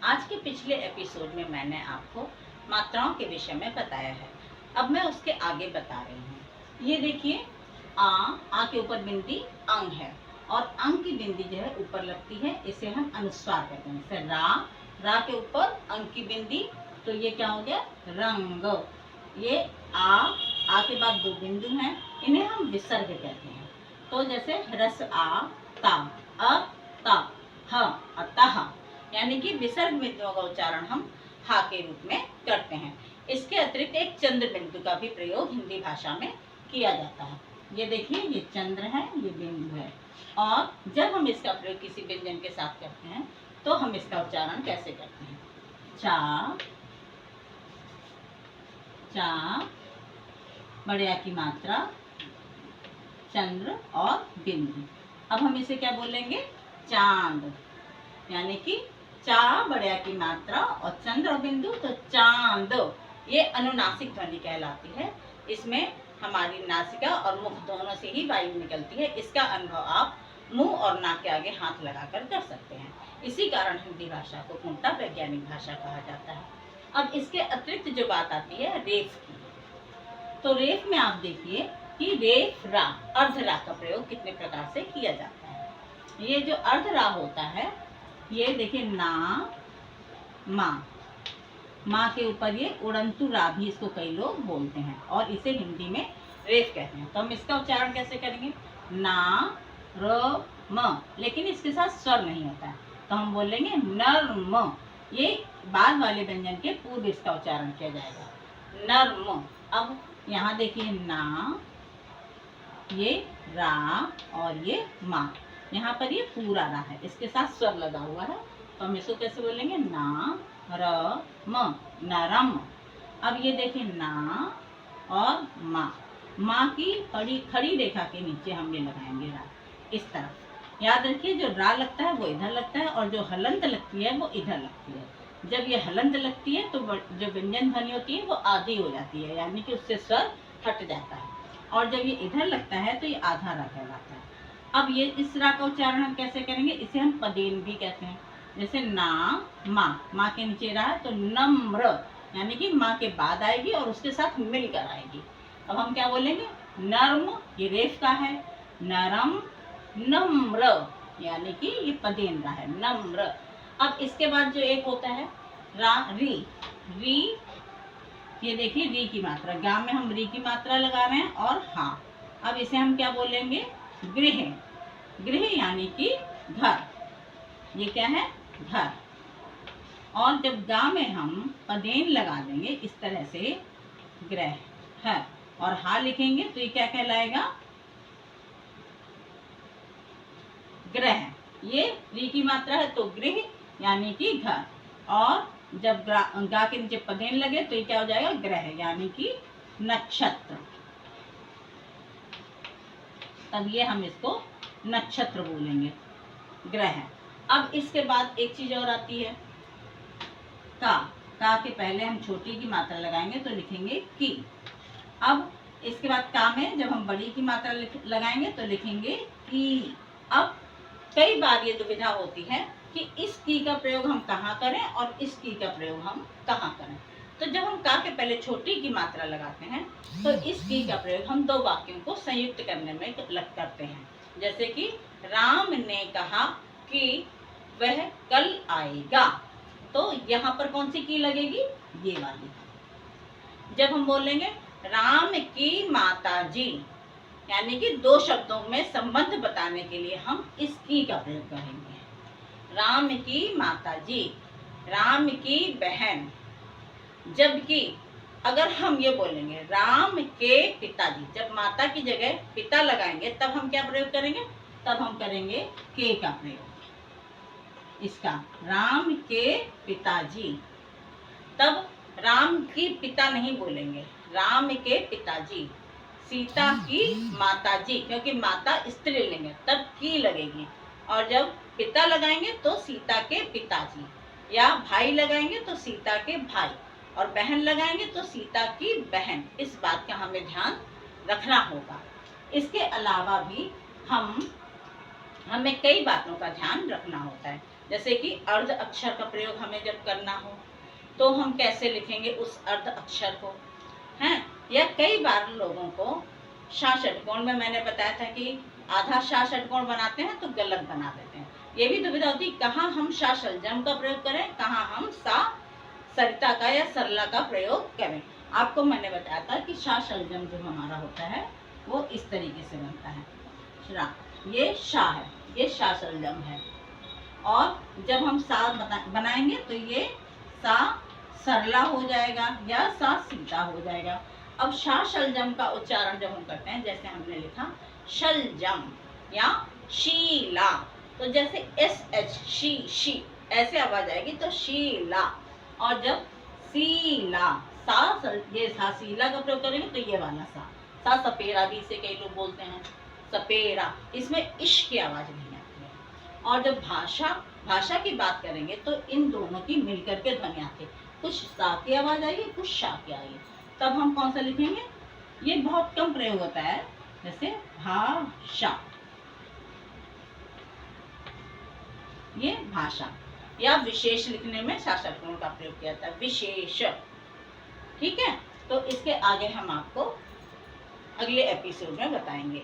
आज के पिछले एपिसोड में मैंने आपको मात्राओं के विषय में बताया है। अब मैं उसके आगे बता रही हूँ। ये देखिए, आ के ऊपर बिंदी अंग है और अंग की बिंदी जो है ऊपर लगती है, इसे हम अनुस्वार कहते हैं। जैसे रा के ऊपर अंग की बिंदी, तो ये क्या हो गया? रंग। ये आ के बाद दो बिंदु हैं, इन्हें हम विसर्ग कहते हैं। तो जैसे रस आ ता, अ ता, ह अतः, यानी कि विसर्ग बिंदुओं का उच्चारण हम हा के रूप में करते हैं। इसके अतिरिक्त एक चंद्र बिंदु का भी प्रयोग हिंदी भाषा में किया जाता है। ये देखिए, ये चंद्र है, ये बिंदु है। और जब हम इसका प्रयोग किसी व्यंजन के साथ करते हैं तो हम इसका उच्चारण कैसे करते हैं? चा, चा, बड़े की मात्रा, चंद्र और बिंदु। अब हम इसे क्या बोलेंगे? चांद। यानी कि चा बड़े की मात्रा और चंद्र और बिंदु, तो चांद। ये अनुनासिक ध्वनि कहलाती है। इसमें हमारी नासिका और मुख दोनों से ही वायु निकलती है। इसका अनुभव आप मुंह और नाक के आगे हाथ लगाकर कर सकते हैं। इसी कारण हिंदी भाषा को पूर्णतः वैज्ञानिक भाषा कहा जाता है। अब इसके अतिरिक्त जो बात आती है रेफ की, तो रेफ में आप देखिए कि रेफ रा, अर्धरा का प्रयोग कितने प्रकार से किया जाता है। ये जो अर्धरा होता है, ये देखिए ना, माँ के ऊपर ये उड़ंतु रा भी इसको कई लोग बोलते हैं और इसे हिंदी में रेफ कहते हैं। तो हम इसका उच्चारण कैसे करेंगे? ना र म, लेकिन इसके साथ स्वर नहीं होता है, तो हम बोलेंगे नर्म। ये बाद वाले व्यंजन के पूर्व इसका उच्चारण किया जाएगा, नर्म। अब यहाँ देखिए ना, ये रा और ये माँ, यहाँ पर ये पूरा रा है, इसके साथ स्वर लगा हुआ है, तो हम इसको कैसे बोलेंगे? ना र म, नरम। अब ये देखिए ना और माँ की खड़ी रेखा के नीचे हम ये लगाएंगे रा, इस तरफ। याद रखिए, जो रा लगता है वो इधर लगता है और जो हलंत लगती है वो इधर लगती है। जब ये हलंत लगती है तो जो व्यंजन ध्वनि होती है वो आधी हो जाती है, यानी कि उससे स्वर हट जाता है। और जब ये इधर लगता है तो ये आधा रा कहलाता है। अब ये इस रा का उच्चारण हम कैसे करेंगे? इसे हम पदेन भी कहते हैं। जैसे ना, माँ के नीचे रहा तो नम्र, यानी कि माँ के बाद आएगी और उसके साथ मिलकर आएगी। अब हम क्या बोलेंगे? नर्म, ये रेफ का है, नरम, नम्र, यानी कि ये पदेन रा है, नम्र। अब इसके बाद जो एक होता है रा, री, ये देखिए री की मात्रा, गा में हम री की मात्रा लगा रहे हैं और हाँ। अब इसे हम क्या बोलेंगे? गृह। गृह यानी कि घर। ये क्या है? घर। और जब गा में हम पदेन लगा देंगे इस तरह से, ग्रह है, और हा लिखेंगे तो ये क्या कहलाएगा? ग्रह। ये री की मात्रा है तो गृह यानी कि घर, और जब गा के नीचे पदेन लगे तो ये क्या हो जाएगा? ग्रह, यानी कि नक्षत्र। तब ये हम इसको नक्षत्र बोलेंगे, ग्रह। अब इसके बाद एक चीज और आती है, का के पहले हम छोटी की मात्रा लगाएंगे तो लिखेंगे की। अब इसके बाद का में जब हम बड़ी की मात्रा लगाएंगे तो लिखेंगे की। अब कई बार ये दुविधा होती है कि इस की का प्रयोग हम कहाँ करें और इस की का प्रयोग हम कहाँ करें। तो जब हम का के पहले छोटी की मात्रा लगाते हैं तो इस की का प्रयोग हम दो वाक्यों को संयुक्त करने में करते हैं। जैसे कि राम ने कहा कि वह कल आएगा, तो यहाँ पर कौन सी की लगेगी? ये वाली। जब हम बोलेंगे राम की माता जी, यानी कि दो शब्दों में संबंध बताने के लिए हम इस की का प्रयोग करेंगे। राम की माता जी, राम की बहन। जबकि अगर हम ये बोलेंगे राम के पिताजी, जब माता की जगह पिता लगाएंगे तब हम क्या प्रयोग करेंगे? तब हम करेंगे के का प्रयोग, इसका राम के पिताजी। तब राम की पिता नहीं बोलेंगे, राम के पिताजी। सीता की माताजी, क्योंकि माता स्त्रीलिंग है, तब की लगेगी। और जब पिता लगाएंगे तो सीता के पिताजी, या भाई लगाएंगे तो सीता के भाई, और बहन लगाएंगे तो सीता की बहन। इस बात का हमें ध्यान रखना होगा। इसके अलावा भी हमें कई बातों का ध्यान रखना होता है। जैसे कि अर्ध अक्षर का प्रयोग हमें जब करना हो तो हम कैसे लिखेंगे उस अर्ध अक्षर को, हैं। या कई बार लोगों को षा षटकोण में मैंने बताया था कि आधा षा षटकोण बनाते हैं तो गलत बना देते हैं। ये भी दुविधा होती है कहाँ हम षा शलजम का प्रयोग करें, कहाँ हम सा सरिता का या सरला का प्रयोग करें। आपको मैंने बताया था कि षा शलजम जो हमारा होता है वो इस तरीके से बनता है। ये शा है, ये षा शलजम है, और जब हम सा बनाएंगे तो ये सा सरला हो जाएगा या सा सीता हो जाएगा। अब षा शलजम का उच्चारण जब हम करते हैं, जैसे हमने लिखा शलजम या शीला, तो जैसे एस एच शी ऐसे आवाज आएगी तो शीला। और जब सीला ये सा सीला का प्रयोग करेंगे तो ये वाला सा सपेरा भी इसे कई लोग बोलते हैं, सपेरा, इसमें इश की आवाज नहीं आती है। और जब भाषा की बात करेंगे तो इन दोनों की मिलकर के ध्वनि आती है, कुछ सा की आवाज आएगी, कुछ शा की आएगी। तब हम कौन सा लिखेंगे, ये बहुत कम प्रयोग होता है, जैसे भाषा, ये भाषा। या विशेष लिखने में षा षटकोण का प्रयोग किया जाता है, विशेष। ठीक है, तो इसके आगे हम आपको अगले एपिसोड में बताएंगे।